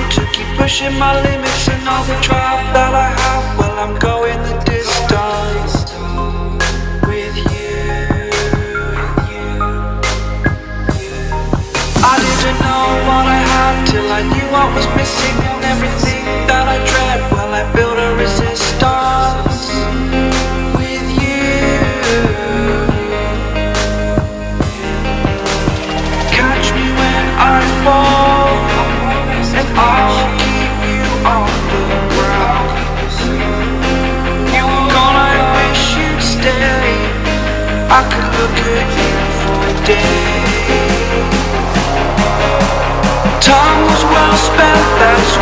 able to keep pushing my limits and all the drive that I have. Well, I'm going the distance with you. I didn't know what I had till I knew what was missing, and everything that I dread, well, I built a resistance with you. Catch me when I fall, and I'll keep you on the ground. You were gone, I wish you'd stay. I could look at you for a day. Time was well spent, that's